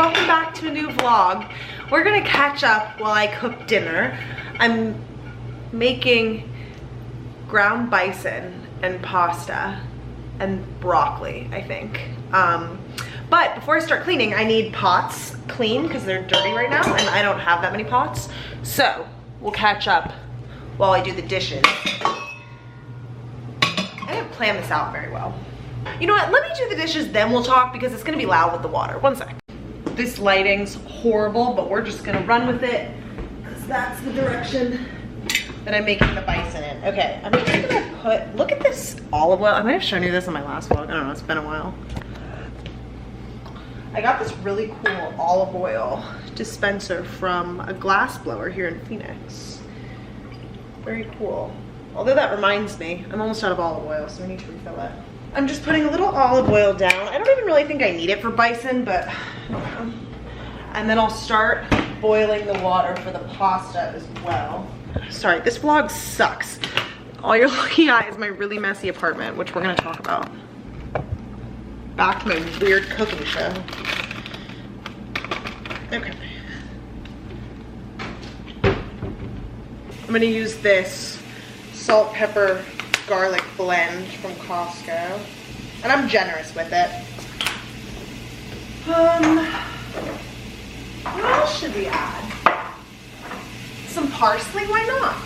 welcome back to a new vlog. We're gonna catch up while I cook dinner. I'm making ground bison and pasta and broccoli, I think. But before I start cleaning, I need pots clean because they're dirty right now and I don't have that many pots. So we'll catch up while I do the dishes. I didn't plan this out very well. You know what, let me do the dishes, then we'll talk because it's gonna be loud with the water. One sec. This lighting's horrible, but we're just gonna run with it because that's the direction that I'm making the bison in. Okay, I'm just gonna put, look at this olive oil. I might have shown you this on my last vlog. I don't know, it's been a while. I got this really cool olive oil dispenser from a glass blower here in Phoenix. Very cool. Although that reminds me, I'm almost out of olive oil, so I need to refill it. I'm just putting a little olive oil down. I don't even really think I need it for bison, but I don't know. And then I'll start boiling the water for the pasta as well. Sorry, this vlog sucks. All you're looking at is my really messy apartment, which we're gonna talk about. Back to my weird cooking show. Okay. I'm gonna use this salt, pepper, garlic blend from Costco. And I'm generous with it. What else should we add? Some parsley, why not?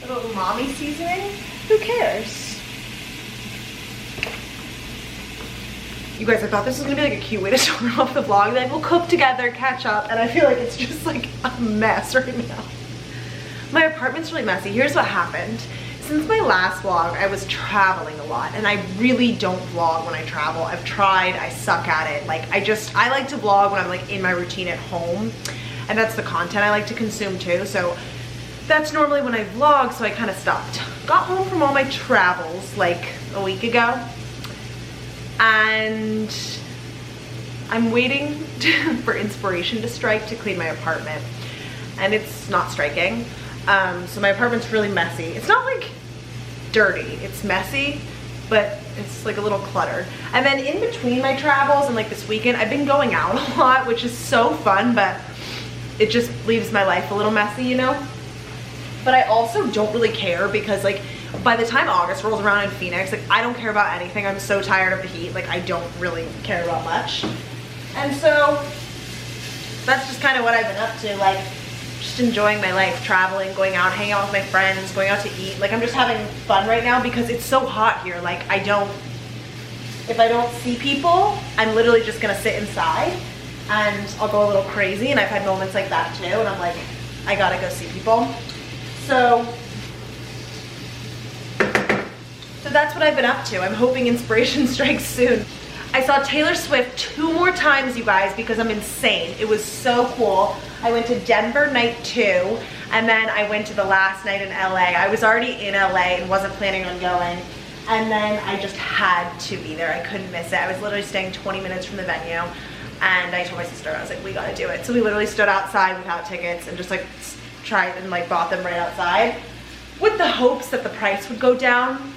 A little umami seasoning, who cares? You guys, I thought this was gonna be like a cute way to start off the vlog. Like we'll cook together, catch up, and I feel like it's just like a mess right now. My apartment's really messy. Here's what happened. Since my last vlog, I was traveling a lot and I really don't vlog when I travel. I've tried, I suck at it. Like I like to vlog when I'm like in my routine at home, and that's the content I like to consume too. So that's normally when I vlog, so I kind of stopped. Got home from all my travels like a week ago and I'm waiting for inspiration to strike to clean my apartment, and it's not striking. So my apartment's really messy. It's not like dirty, it's messy, but it's like a little cluttered. And then in between my travels and like this weekend, I've been going out a lot, which is so fun, but it just leaves my life a little messy, you know? But I also don't really care because like by the time August rolls around in Phoenix, like I don't care about anything. I'm so tired of the heat, like I don't really care about much. And so that's just kind of what I've been up to, like just enjoying my life, traveling, going out, hanging out with my friends, going out to eat. Like I'm just having fun right now because it's so hot here. Like if I don't see people, I'm literally just gonna sit inside and I'll go a little crazy, and I've had moments like that too, and I'm like, I gotta go see people. So that's what I've been up to. I'm hoping inspiration strikes soon. I saw Taylor Swift 2 more times, you guys, because I'm insane. It was so cool. I went to Denver night 2, and then I went to the last night in LA. I was already in LA and wasn't planning on going, and then I just had to be there. I couldn't miss it. I was literally staying 20 minutes from the venue, and I told my sister, I was like, we gotta do it. So we literally stood outside without tickets and just like tried and like bought them right outside with the hopes that the price would go down.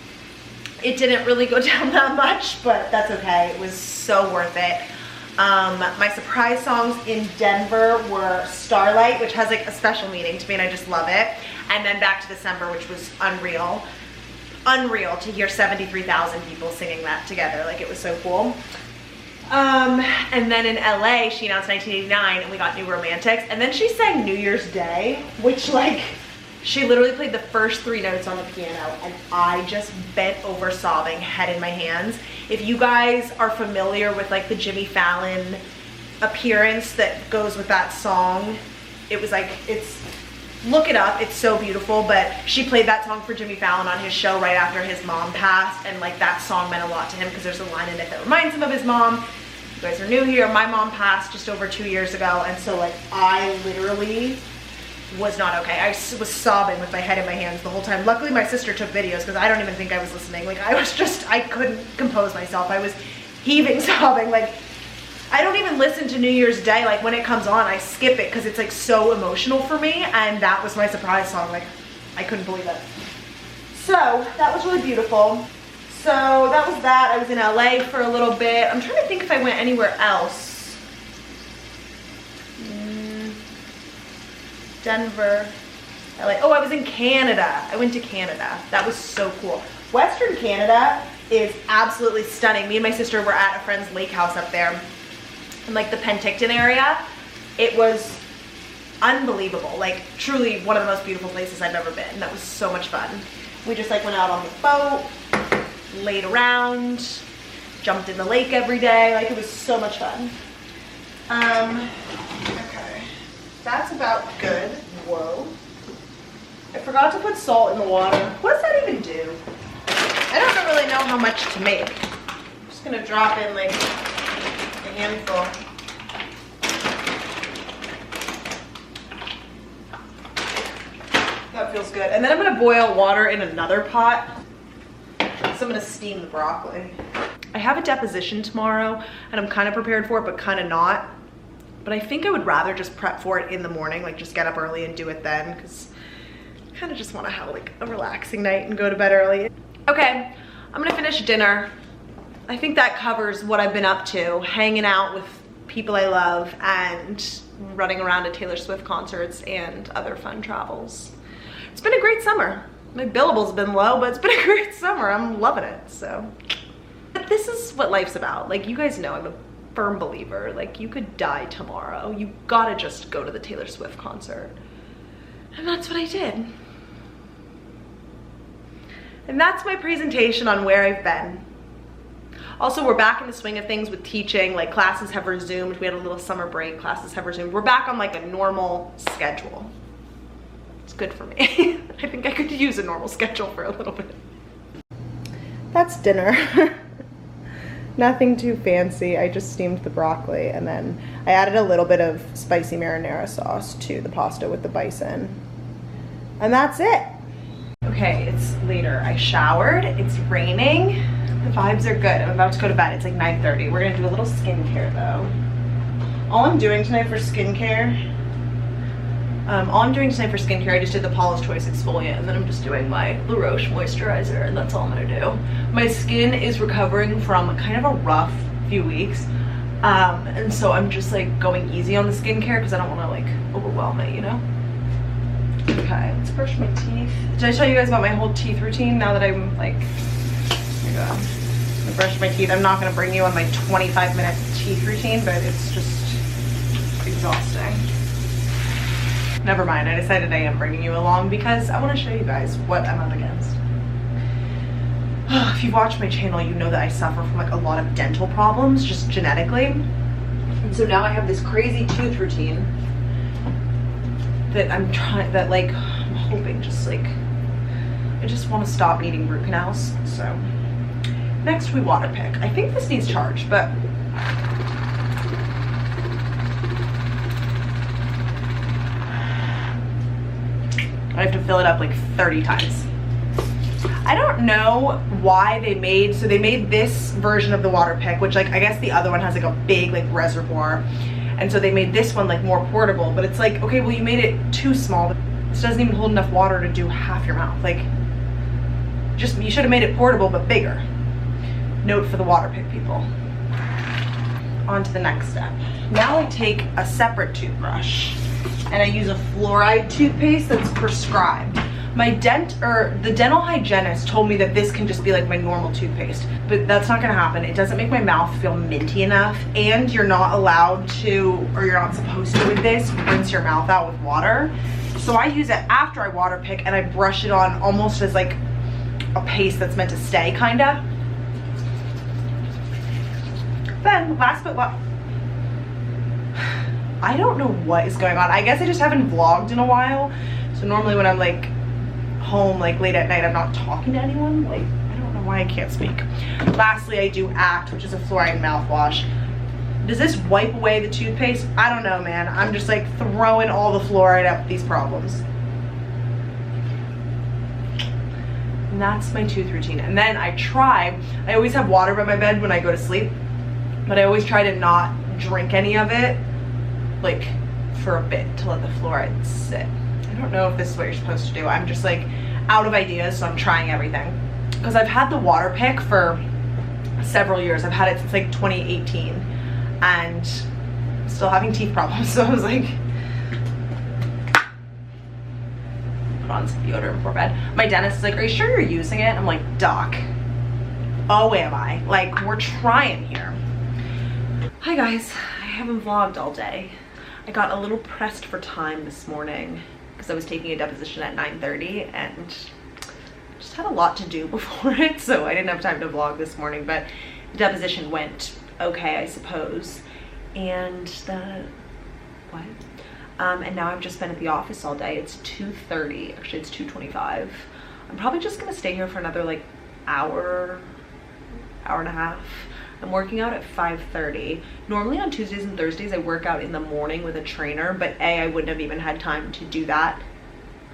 It didn't really go down that much, but that's okay. It was so worth it. My surprise songs in Denver were Starlight, which has like a special meaning to me and I just love it. And then Back to December, which was unreal. Unreal to hear 73,000 people singing that together. Like it was so cool. And then in LA, she announced 1989 and we got New Romantics. And then she sang New Year's Day, which like, she literally played the first 3 notes on the piano and I just bent over sobbing, head in my hands. If you guys are familiar with like the Jimmy Fallon appearance that goes with that song, it was like, look it up, it's so beautiful. But she played that song for Jimmy Fallon on his show right after his mom passed, and like that song meant a lot to him because there's a line in it that reminds him of his mom. You guys are new here, my mom passed just over 2 years ago, and so like I literally was not okay. I was sobbing with my head in my hands the whole time. Luckily my sister took videos because I don't even think I was listening. Like I couldn't compose myself. I was heaving, sobbing. Like I don't even listen to New Year's Day. Like when it comes on, I skip it because it's like so emotional for me, and that was my surprise song. Like I couldn't believe it. So that was really beautiful. So that was that. I was in LA for a little bit. I'm trying to think if I went anywhere else. Denver, LA. Oh, I was in Canada. I went to Canada. That was so cool. Western Canada is absolutely stunning. Me and my sister were at a friend's lake house up there in like the Penticton area. It was unbelievable. Like truly one of the most beautiful places I've ever been. That was so much fun. We just like went out on the boat, laid around, jumped in the lake every day. Like it was so much fun. Okay, that's about good. Whoa. I forgot to put salt in the water. What does that even do? I don't really know how much to make. I'm just gonna drop in like a handful. That feels good. And then I'm gonna boil water in another pot. So I'm gonna steam the broccoli. I have a deposition tomorrow and I'm kind of prepared for it, but kind of not. But I think I would rather just prep for it in the morning, like just get up early and do it then, because I kind of just want to have like a relaxing night and go to bed early. Okay, I'm gonna finish dinner. I think that covers what I've been up to, hanging out with people I love and running around to Taylor Swift concerts and other fun travels. It's been a great summer. My billable's been low, but it's been a great summer. I'm loving it, so. But this is what life's about. Like, you guys know I'm a firm believer. Like, you could die tomorrow. You gotta just go to the Taylor Swift concert. And that's what I did. And that's my presentation on where I've been. Also, we're back in the swing of things with teaching. Like, classes have resumed. We had a little summer break. Classes have resumed. We're back on like a normal schedule. It's good for me. I think I could use a normal schedule for a little bit. That's dinner. Nothing too fancy. I just steamed the broccoli and then I added a little bit of spicy marinara sauce to the pasta with the bison. And that's it. Okay, it's later. I showered. It's raining. The vibes are good. I'm about to go to bed. It's like 9:30. We're gonna do a little skincare though. All I'm doing tonight for skincare, I just did the Paula's Choice exfoliant and then I'm just doing my La Roche moisturizer and that's all I'm gonna do. My skin is recovering from kind of a rough few weeks. And so I'm just like going easy on the skincare because I don't wanna like overwhelm it, you know? Okay, let's brush my teeth. Did I tell you guys about my whole teeth routine now that I'm like, oh my god. I'm gonna brush my teeth. I'm not gonna bring you on my 25-minute teeth routine, but it's just exhausting. Never mind, I decided I am bringing you along because I want to show you guys what I'm up against. If you've watched my channel, you know that I suffer from like a lot of dental problems, just genetically. And so now I have this crazy tooth routine that I'm hoping just like, I just want to stop needing root canals. So next we water pick. I think this needs charged, but I have to fill it up like 30 times. I don't know why they made this version of the water pick, which like I guess the other one has like a big like reservoir. And so they made this one like more portable, but it's like, okay, well you made it too small. This doesn't even hold enough water to do half your mouth. Like, you should have made it portable but bigger. Note for the water pick people. On to the next step. Now I take a separate toothbrush and I use a fluoride toothpaste that's prescribed. The dental hygienist told me that this can just be like my normal toothpaste, but that's not gonna happen. It doesn't make my mouth feel minty enough, and you're not allowed to, or you're not supposed to with this, rinse your mouth out with water. So I use it after I water pick and I brush it on almost as like a paste that's meant to stay, kinda. Then, last but not, I don't know what is going on. I guess I just haven't vlogged in a while. So normally when I'm like home like late at night, I'm not talking to anyone. Like, I don't know why I can't speak. Lastly, I do Act, which is a fluoride mouthwash. Does this wipe away the toothpaste? I don't know, man. I'm just like throwing all the fluoride at these problems. And that's my tooth routine. And then I always have water by my bed when I go to sleep, but I always try to not drink any of it, like for a bit, to let the fluoride sit. I don't know if this is what you're supposed to do. I'm just like out of ideas, so I'm trying everything. because I've had the water pick for several years. I've had it since like 2018 and still having teeth problems. So I was like, put on some deodorant before bed. My dentist is like, are you sure you're using it? I'm like, doc, oh am I? Like, we're trying here. Hi guys, I haven't vlogged all day. I got a little pressed for time this morning because I was taking a deposition at 9:30 and just had a lot to do before it, so I didn't have time to vlog this morning, but the deposition went okay, I suppose. And and now I've just been at the office all day. It's 2:30, actually it's 2:25. I'm probably just gonna stay here for another like hour and a half. I'm working out at 5:30. Normally on Tuesdays and Thursdays I work out in the morning with a trainer, but A, I wouldn't have even had time to do that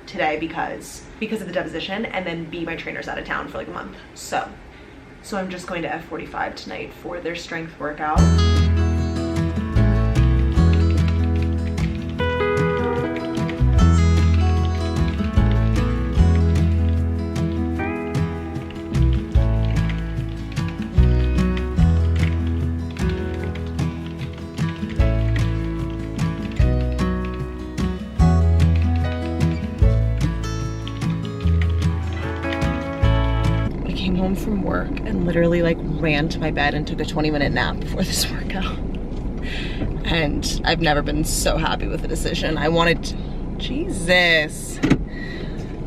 today because of the deposition, and then B, my trainer's out of town for like a month. So I'm just going to F45 tonight for their strength workout. Home from work and literally like ran to my bed and took a 20-minute nap before this workout. And I've never been so happy with the decision. I wanted to, Jesus.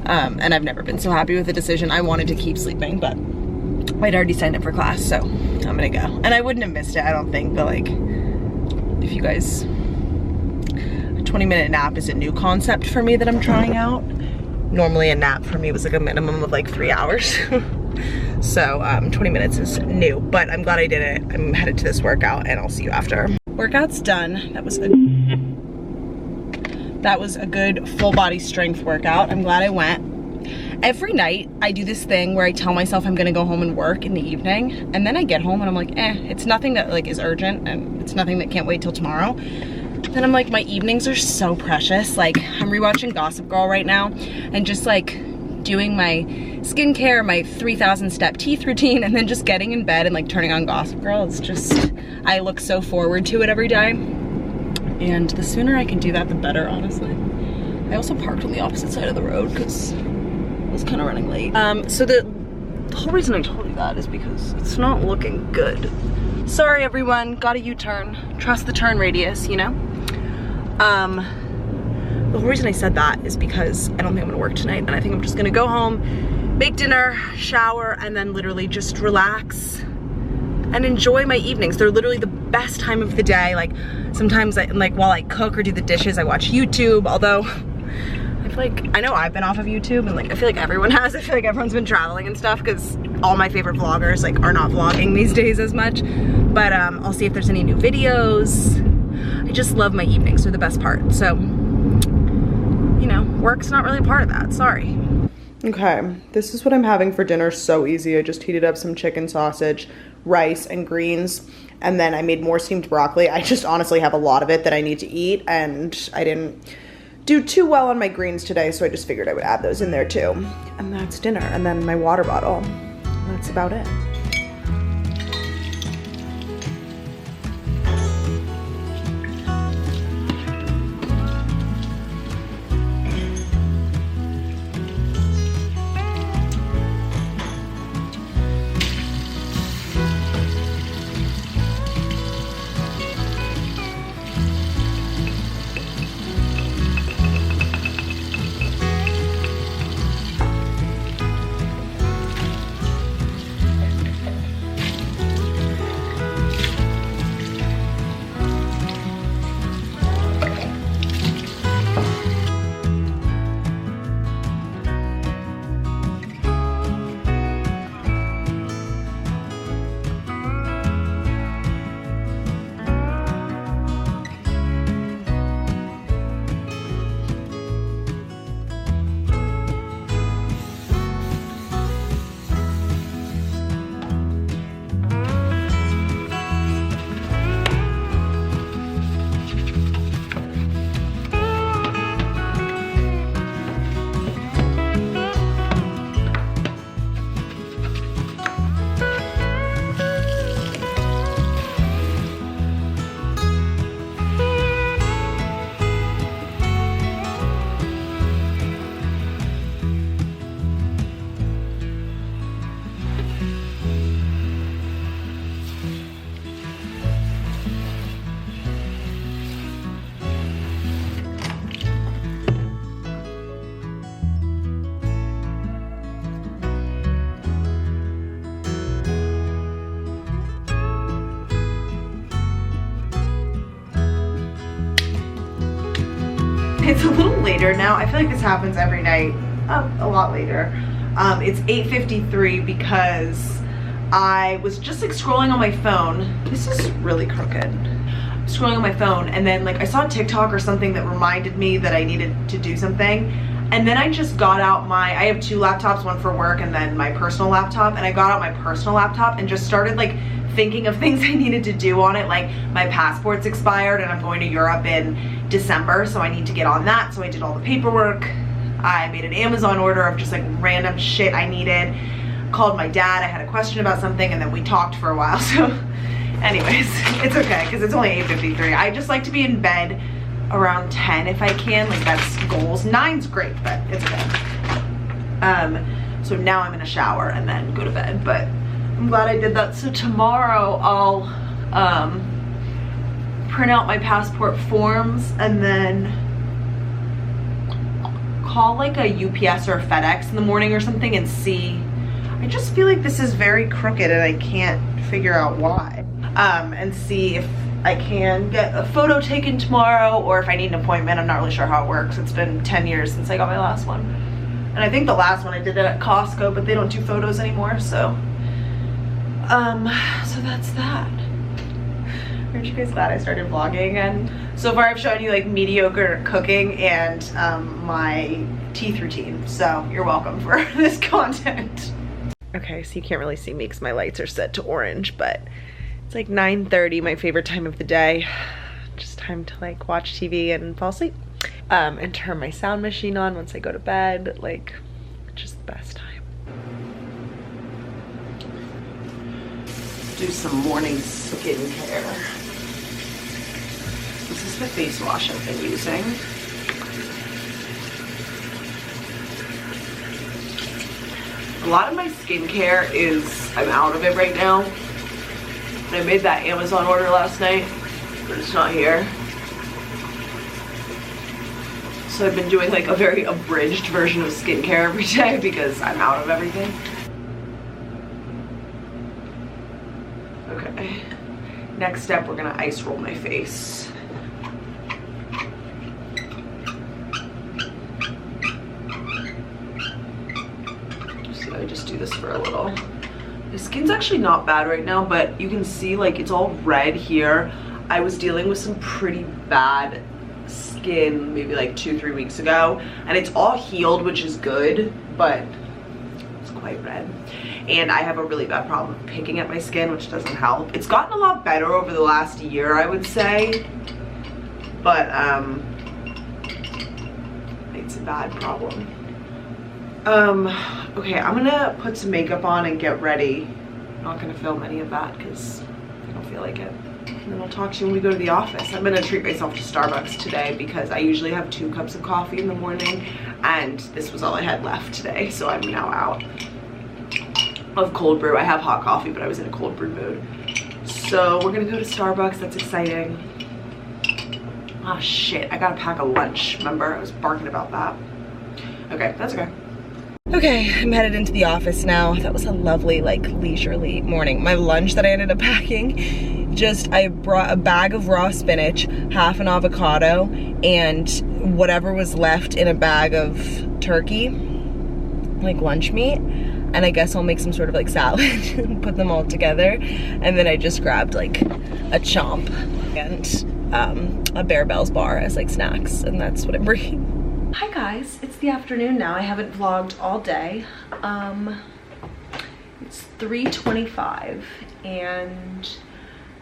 And I've never been so happy with the decision. I wanted to keep sleeping, but I'd already signed up for class, so I'm gonna go. And I wouldn't have missed it, I don't think, but like, if you guys, a 20-minute nap is a new concept for me that I'm trying out. Normally a nap for me was like a minimum of like 3 hours. So 20 minutes is new, but I'm glad I did it. I'm headed to this workout and I'll see you after. Workout's done. That was a good full body strength workout. I'm glad I went. Every night I do this thing where I tell myself I'm gonna go home and work in the evening, and then I get home and I'm like, it's nothing that like is urgent and it's nothing that can't wait till tomorrow. Then I'm like, my evenings are so precious. Like, I'm rewatching Gossip Girl right now and just like doing my skincare, my 3,000 step teeth routine, and then just getting in bed and like turning on Gossip Girl. It's just, I look so forward to it every day. And the sooner I can do that, the better, honestly. I also parked on the opposite side of the road because I was kind of running late. So the whole reason I told you that is because it's not looking good. Sorry everyone, got a U-turn. Trust the turn radius, you know? The whole reason I said that is because I don't think I'm gonna work tonight, and I think I'm just gonna go home, make dinner, shower, and then literally just relax and enjoy my evenings. They're literally the best time of the day. Like, sometimes while I cook or do the dishes, I watch YouTube, although I feel like, I know I've been off of YouTube, and like, I feel like everyone has. I feel like everyone's been traveling and stuff because all my favorite vloggers like are not vlogging these days as much. But I'll see if there's any new videos. I just love my evenings, they're the best part. So, you know, work's not really a part of that, sorry. Okay, this is what I'm having for dinner, so easy. I just heated up some chicken sausage, rice, and greens, and then I made more steamed broccoli. I just honestly have a lot of it that I need to eat, and I didn't do too well on my greens today, so I just figured I would add those in there too. And that's dinner, and then my water bottle. And that's about it. It's a little later now. I feel like this happens every night. Oh, a lot later. It's 8:53 because I was just like scrolling on my phone. This is really crooked. Scrolling on my phone, and then like I saw TikTok or something that reminded me that I needed to do something. And then I just got out I have two laptops, one for work and then my personal laptop, and I got out my personal laptop and just started like thinking of things I needed to do on it. Like my passport's expired and I'm going to Europe in December, so I need to get on that. So I did all the paperwork. I made an Amazon order of just like random shit I needed. Called my dad, I had a question about something, and then we talked for a while. So anyways, it's okay because it's only 8:53. I just like to be in bed around 10 if I can. Like that's goals. 9's great, but it's okay. So now I'm gonna shower and then go to bed, but I'm glad I did that. So tomorrow I'll print out my passport forms and then call like a UPS or a FedEx in the morning or something and see. I just feel like this is very crooked and I can't figure out why. And see if I can get a photo taken tomorrow or if I need an appointment. I'm not really sure how it works. It's been 10 years since I got my last one. And I think the last one I did it at Costco, but they don't do photos anymore, so. So that's that. Aren't you guys glad I started vlogging again? So far I've shown you like mediocre cooking and my teeth routine. So you're welcome for this content. Okay, so you can't really see me because my lights are set to orange, but it's like 9:30, my favorite time of the day. Just time to like watch TV and fall asleep. And turn my sound machine on once I go to bed. Like, just the best time. Do some morning skincare. This is the face wash I've been using. A lot of my skincare is, I'm out of it right now. I made that Amazon order last night, but it's not here. So I've been doing like a very abridged version of skincare every day because I'm out of everything. Okay, next step, we're gonna ice roll my face. So I just do this for a little. The skin's actually not bad right now, but you can see like it's all red here. I was dealing with some pretty bad skin maybe like 2-3 weeks ago, and it's all healed, which is good, but it's quite red. And I have a really bad problem of picking at my skin, which doesn't help. It's gotten a lot better over the last year, I would say, but it's a bad problem. Okay, I'm gonna put some makeup on and get ready. I'm not gonna film any of that because I don't feel like it. And then I'll talk to you when we go to the office. I'm gonna treat myself to Starbucks today because I usually have 2 cups of coffee in the morning, and this was all I had left today, so I'm now out of cold brew. I have hot coffee, but I was in a cold brew mood. So we're gonna go to Starbucks. That's exciting. Oh shit, I gotta pack a lunch. Remember, I was barking about that. Okay, that's okay. Okay, I'm headed into the office now. That was a lovely, like, leisurely morning. My lunch that I ended up packing, I brought a bag of raw spinach, half an avocado, and whatever was left in a bag of turkey, like lunch meat. And I guess I'll make some sort of like salad and put them all together. And then I just grabbed like a chomp and a Bear Bells bar as like snacks, and that's what I'm bringing. Hi guys, it's the afternoon now. I haven't vlogged all day. It's 3:25, and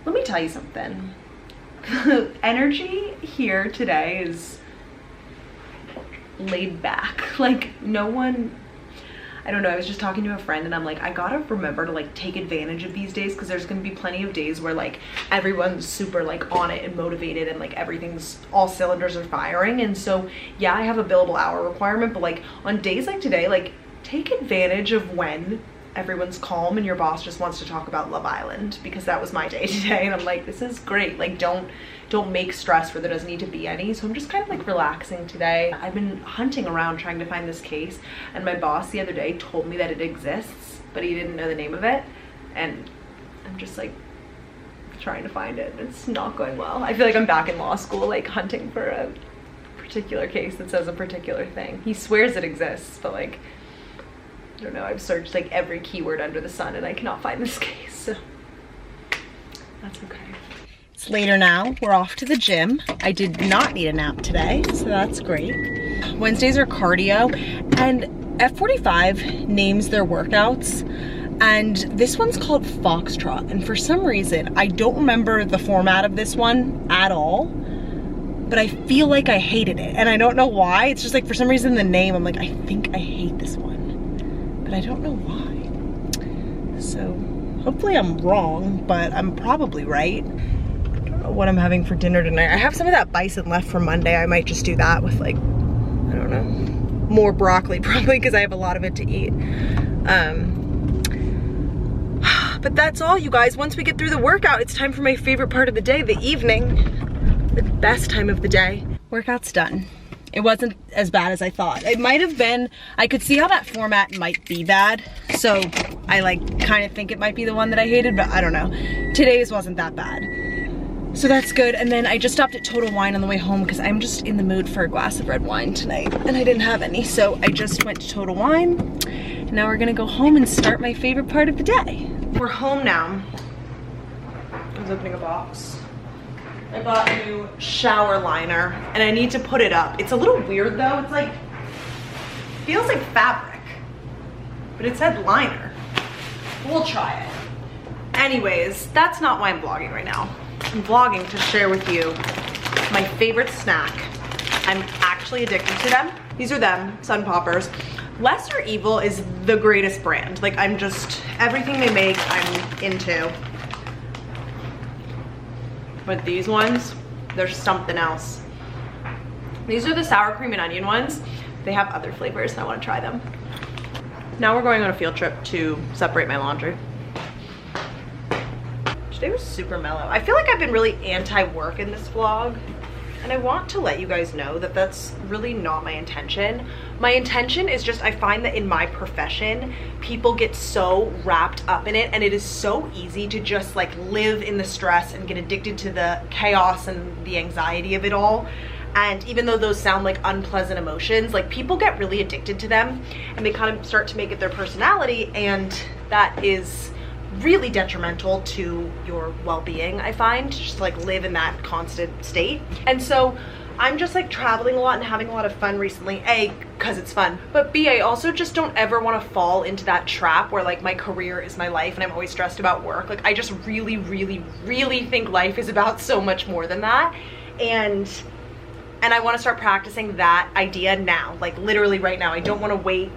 let me tell you something. The energy here today is laid back. Like no one, I don't know, I was just talking to a friend and I'm like, I gotta remember to like take advantage of these days, because there's gonna be plenty of days where like everyone's super like on it and motivated and like everything's, all cylinders are firing. And so yeah, I have a billable hour requirement, but like on days like today, like take advantage of when everyone's calm and your boss just wants to talk about Love Island, because that was my day today. And I'm like, this is great. Like don't make stress where there doesn't need to be any. So I'm just kind of like relaxing today. I've been hunting around trying to find this case, and my boss the other day told me that it exists, but he didn't know the name of it. And I'm just like trying to find it. It's not going well. I feel like I'm back in law school, like hunting for a particular case that says a particular thing. He swears it exists, but like, I don't know, I've searched like every keyword under the sun and I cannot find this case, so that's okay. It's later now, we're off to the gym. I did not need a nap today, so that's great. Wednesdays are cardio, and F45 names their workouts, and this one's called Foxtrot, and for some reason, I don't remember the format of this one at all, but I feel like I hated it, and I don't know why. It's just like, for some reason, the name, I'm like, I think I hate this one, but I don't know why. So, hopefully I'm wrong, but I'm probably right. I don't know what I'm having for dinner tonight. I have some of that bison left from Monday. I might just do that with like, I don't know, more broccoli probably, because I have a lot of it to eat. But that's all, you guys. Once we get through the workout, it's time for my favorite part of the day, the evening. The best time of the day. Workout's done. It wasn't as bad as I thought. It might have been, I could see how that format might be bad. So I like kind of think it might be the one that I hated, but I don't know. Today's wasn't that bad. So that's good. And then I just stopped at Total Wine on the way home because I'm just in the mood for a glass of red wine tonight, and I didn't have any. So I just went to Total Wine, and now we're gonna go home and start my favorite part of the day. We're home now. I was opening a box. I bought a new shower liner, and I need to put it up. It's a little weird though. It's like, feels like fabric, but it said liner. We'll try it. Anyways, that's not why I'm vlogging right now. I'm vlogging to share with you my favorite snack. I'm actually addicted to them. These are them, Sun Poppers. Lesser Evil is the greatest brand. Like, I'm just, everything they make, I'm into. But these ones, they're something else. These are the sour cream and onion ones. They have other flavors and I want to try them. Now we're going on a field trip to separate my laundry. Today was super mellow. I feel like I've been really anti-work in this vlog, and I want to let you guys know that that's really not my intention. My intention is just, I find that in my profession, people get so wrapped up in it, and it is so easy to just like live in the stress and get addicted to the chaos and the anxiety of it all. And even though those sound like unpleasant emotions, like people get really addicted to them and they kind of start to make it their personality, and that is really detrimental to your well-being, I find, just like live in that constant state. And so I'm just like traveling a lot and having a lot of fun recently, A, because it's fun, but B, I also just don't ever want to fall into that trap where like my career is my life and I'm always stressed about work. Like, I just really, really, really think life is about so much more than that. And I want to start practicing that idea now, like literally right now. I don't want to wait.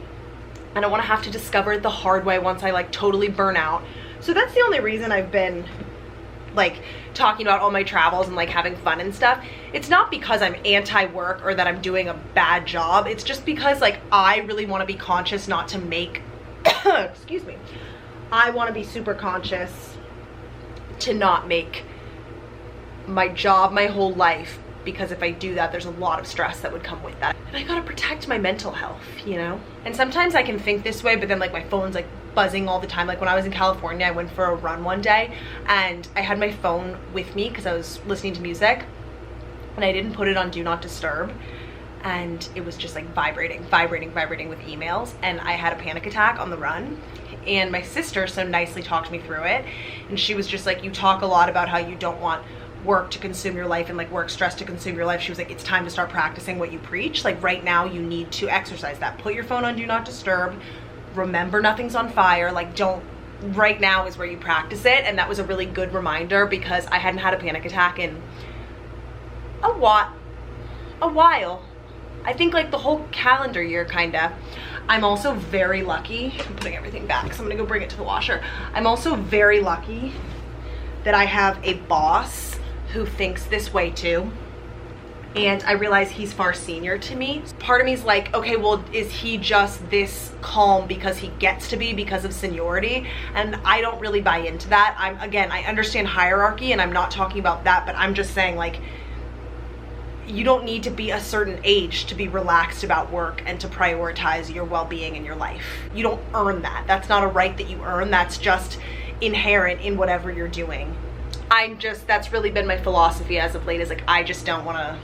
I don't want to have to discover it the hard way once I like totally burn out. So that's the only reason I've been like talking about all my travels and like having fun and stuff. It's not because I'm anti-work or that I'm doing a bad job. It's just because like I really want to be conscious not to make excuse me. I want to be super conscious to not make my job my whole life, because if I do that, there's a lot of stress that would come with that. And I gotta protect my mental health, you know? And sometimes I can think this way, but then like my phone's like buzzing all the time. Like when I was in California, I went for a run one day and I had my phone with me because I was listening to music, and I didn't put it on Do Not Disturb. And it was just like vibrating with emails, and I had a panic attack on the run. And my sister so nicely talked me through it, and she was just like, you talk a lot about how you don't want work to consume your life and like work stress to consume your life. She was like, it's time to start practicing what you preach. Like right now you need to exercise that. Put your phone on Do Not Disturb. Remember nothing's on fire. Like, don't, right now is where you practice it. And that was a really good reminder, because I hadn't had a panic attack in a while. I think like the whole calendar year, kinda. I'm also very lucky. I'm putting everything back, so I'm gonna go bring it to the washer. I'm also very lucky that I have a boss who thinks this way too. And I realize he's far senior to me. Part of me is like, okay, well, is he just this calm because he gets to be because of seniority? And I don't really buy into that. Again, I understand hierarchy, and I'm not talking about that, but I'm just saying, like, you don't need to be a certain age to be relaxed about work and to prioritize your well-being in your life. You don't earn that. That's not a right that you earn. That's just inherent in whatever you're doing. That's really been my philosophy as of late, is like, I just don't want to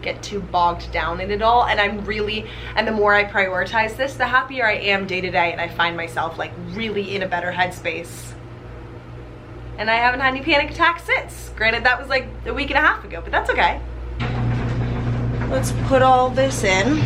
get too bogged down in it all. And and the more I prioritize this, the happier I am day to day, and I find myself like really in a better headspace. And I haven't had any panic attacks since. Granted, that was like a week and a half ago, but that's okay. Let's put all this in.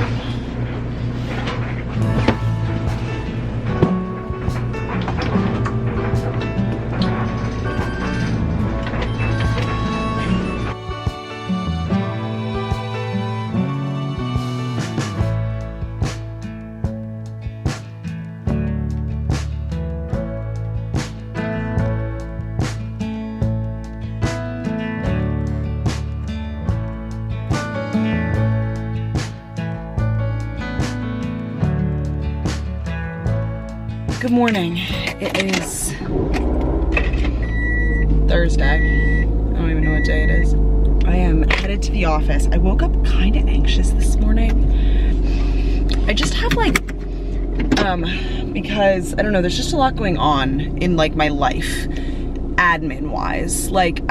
Good morning. It is Thursday. I don't even know what day it is. I am headed to the office. I woke up kind of anxious this morning. I just have like, because I don't know, there's just a lot going on in like my life, admin wise. Like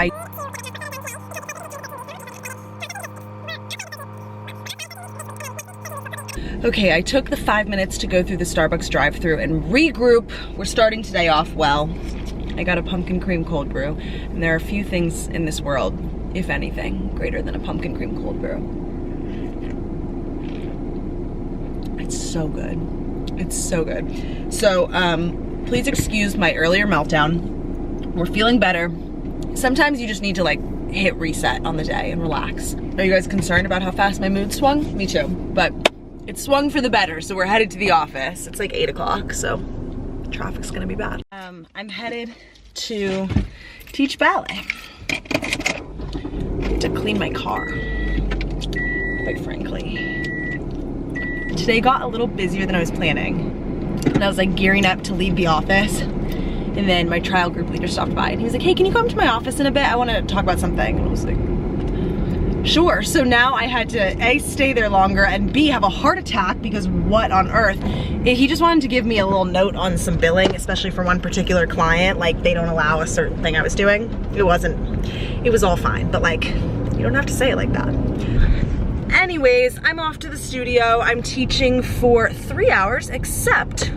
Okay, I took the 5 minutes to go through the Starbucks drive-thru and regroup. We're starting today off well. I got a pumpkin cream cold brew, and there are a few things in this world, if anything, greater than a pumpkin cream cold brew. It's so good. It's so good. So, please excuse my earlier meltdown. We're feeling better. Sometimes you just need to like hit reset on the day and relax. Are you guys concerned about how fast my mood swung? Me too, but it swung for the better, so we're headed to the office. It's like 8 o'clock, so traffic's gonna be bad. I'm headed to teach ballet. I have to clean my car, quite frankly. Today got a little busier than I was planning. And I was like gearing up to leave the office. And then my trial group leader stopped by and he was like, hey, can you come to my office in a bit? I want to talk about something. And I was like, sure. So now I had to A, stay there longer, and B, have a heart attack because what on earth? He just wanted to give me a little note on some billing, especially for one particular client. Like they don't allow a certain thing I was doing. It was all fine, but like, you don't have to say it like that. Anyways, I'm off to the studio. I'm teaching for 3 hours, except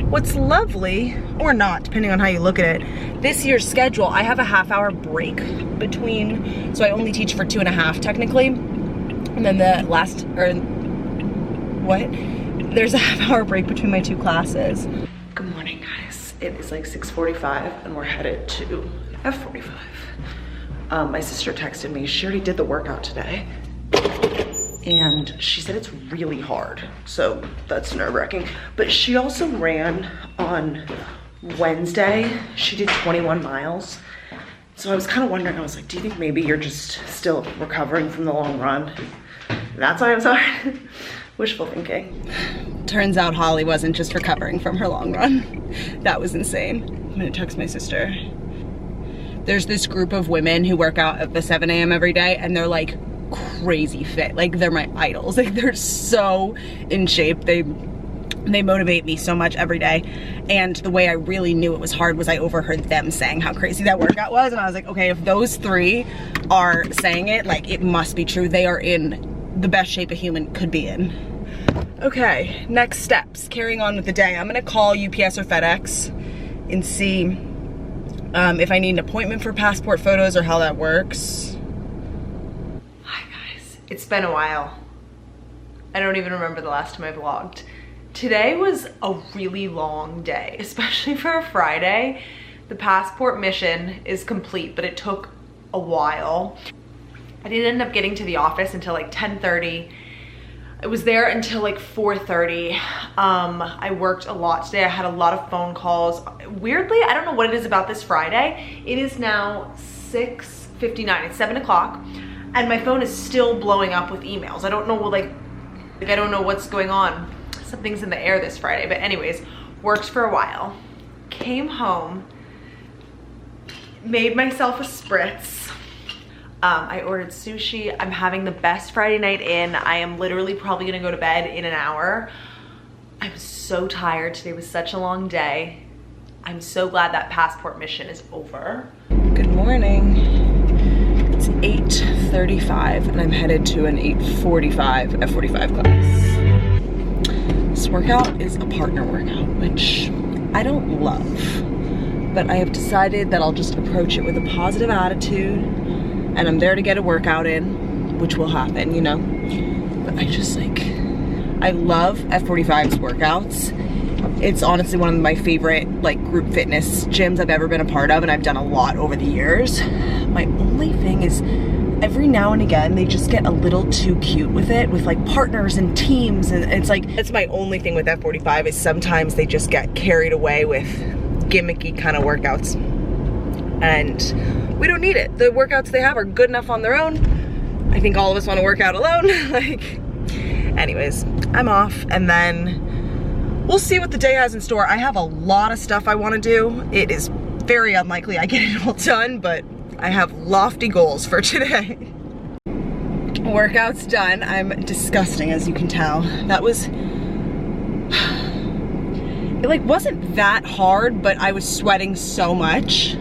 what's lovely, or not, depending on how you look at it, this year's schedule, I have a half-hour break between, so I only teach for 2.5 technically, and then the last, or what? There's a half-hour break between my 2 classes. Good morning, guys. It is like 6:45, and we're headed to F45. My sister texted me. She already did the workout today. And she said it's really hard, so that's nerve-wracking. But she also ran on Wednesday. She did 21 miles. So I was kind of wondering, I was like, do you think maybe you're just still recovering from the long run? That's why I'm sorry. Wishful thinking. Turns out Holly wasn't just recovering from her long run. That was insane. I'm gonna text my sister. There's this group of women who work out at the 7 a.m. every day, and they're like crazy fit. Like they're my idols. Like they're so in shape. They motivate me so much every day. And the way I really knew it was hard was I overheard them saying how crazy that workout was, and I was like, okay, if those 3 are saying it, like it must be true. They are in the best shape a human could be in. Okay, next steps, carrying on with the day. I'm gonna call UPS or FedEx and see if I need an appointment for passport photos or how that works. It's been a while. I don't even remember the last time I vlogged. Today was a really long day, especially for a Friday. The passport mission is complete, but it took a while. I didn't end up getting to the office until like 10:30. I was there until like 4:30. I worked a lot today. I had a lot of phone calls. Weirdly, I don't know what it is about this Friday. It is now 6:59, it's 7 o'clock. And my phone is still blowing up with emails. I don't know, like I don't know what's going on. Something's in the air this Friday. But anyways, worked for a while. Came home, made myself a spritz. I ordered sushi. I'm having the best Friday night in. I am literally probably gonna go to bed in an hour. I'm so tired. Today was such a long day. I'm so glad that passport mission is over. Good morning. It's 8:30. 8:35 and I'm headed to an 8:45 F45 class. This workout is a partner workout, which I don't love, but I have decided that I'll just approach it with a positive attitude, and I'm there to get a workout in, which will happen, you know? But I love F45's workouts. It's honestly one of my favorite like group fitness gyms I've ever been a part of, and I've done a lot over the years. My only thing is every now and again they just get a little too cute with it, with like partners and teams, and it's like, that's my only thing with F45 is sometimes they just get carried away with gimmicky kind of workouts, and we don't need it. The workouts they have are good enough on their own. I think all of us want to work out alone. Like, anyways, I'm off, and then we'll see what the day has in store. I have a lot of stuff I want to do. It is very unlikely I get it all done, but I have lofty goals for today. Workout's done. I'm disgusting, as you can tell. That was, it like wasn't that hard, but I was sweating so much.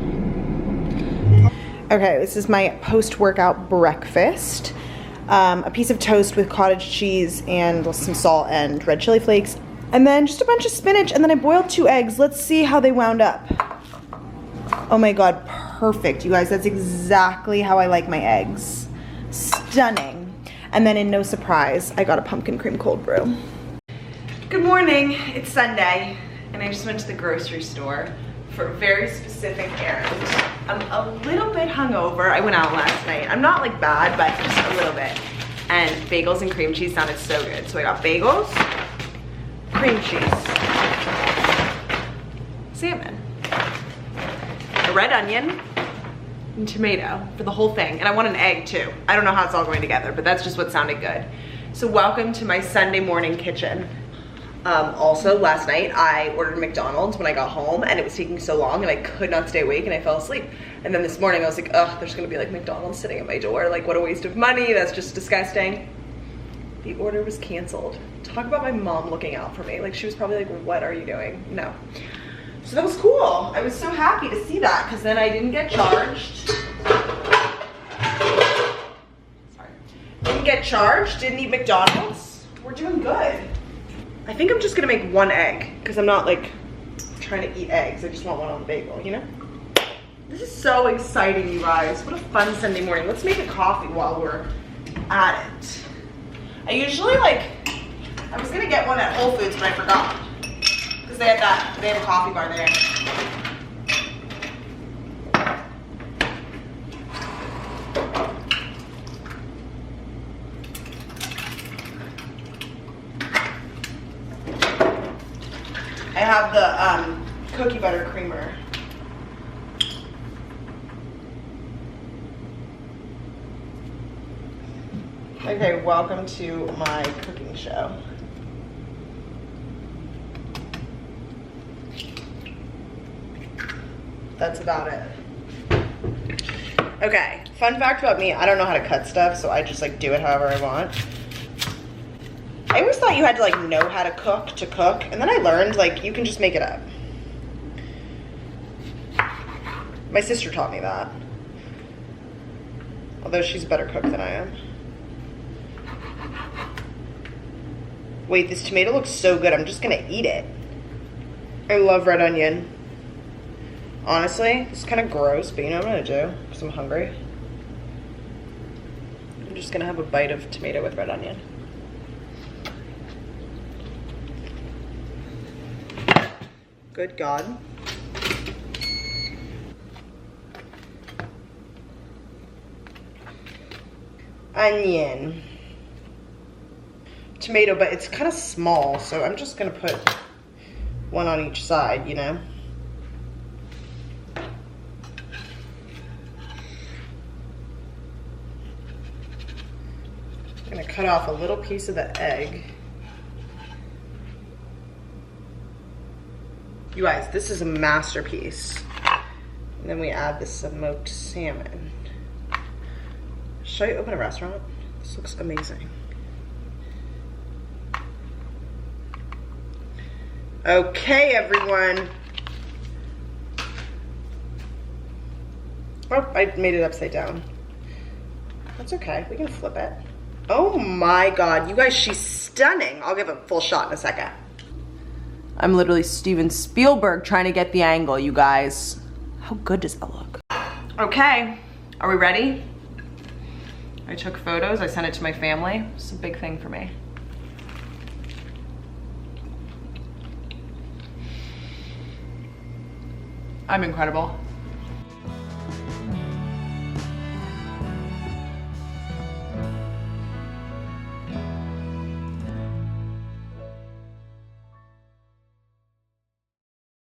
Okay, this is my post-workout breakfast. A piece of toast with cottage cheese and some salt and red chili flakes. And then just a bunch of spinach, and then I boiled 2 eggs. Let's see how they wound up. Oh my God, perfect. You guys, that's exactly how I like my eggs. Stunning. And then in no surprise, I got a pumpkin cream cold brew. Good morning, it's Sunday, and I just went to the grocery store for a very specific errand. I'm a little bit hungover. I went out last night. I'm not like bad, but just a little bit. And bagels and cream cheese sounded so good. So I got bagels, cream cheese, salmon, a red onion, and tomato for the whole thing. And I want an egg too. I don't know how it's all going together, but that's just what sounded good. So welcome to my Sunday morning kitchen. Also, last night I ordered McDonald's when I got home, and it was taking so long and I could not stay awake and I fell asleep. And then this morning I was like, ugh, there's gonna be like McDonald's sitting at my door. Like, what a waste of money. That's just disgusting. The order was canceled. Talk about my mom looking out for me. Like, she was probably like, what are you doing? No. So that was cool. I was so happy to see that, because then I didn't get charged. Sorry. Didn't get charged, didn't eat McDonald's. We're doing good. I think I'm just gonna make 1 egg, because I'm not like trying to eat eggs. I just want one on the bagel, you know? This is so exciting, you guys. What a fun Sunday morning. Let's make a coffee while we're at it. I usually like, I was gonna get one at Whole Foods, but I forgot. Because they have a coffee bar there. I have the cookie butter creamer. Okay, welcome to my cooking show. That's about it. Okay, fun fact about me, I don't know how to cut stuff, so I just like do it however I want. I always thought you had to like know how to cook, and then I learned like you can just make it up. My sister taught me that. Although she's a better cook than I am. Wait, this tomato looks so good. I'm just gonna eat it. I love red onion. Honestly, it's kind of gross, but you know what I'm gonna do? Because I'm hungry. I'm just gonna have a bite of tomato with red onion. Good God. Onion. Tomato, but it's kind of small, so I'm just gonna put one on each side, you know? I'm gonna cut off a little piece of the egg. You guys, this is a masterpiece. And then we add the smoked salmon. Should I open a restaurant? This looks amazing. Okay, everyone. Oh, I made it upside down. That's okay, we can flip it. Oh my God, you guys, she's stunning. I'll give a full shot in a second. I'm literally Steven Spielberg trying to get the angle, you guys. How good does that look? Okay, are we ready? I took photos, I sent it to my family. It's a big thing for me. I'm incredible.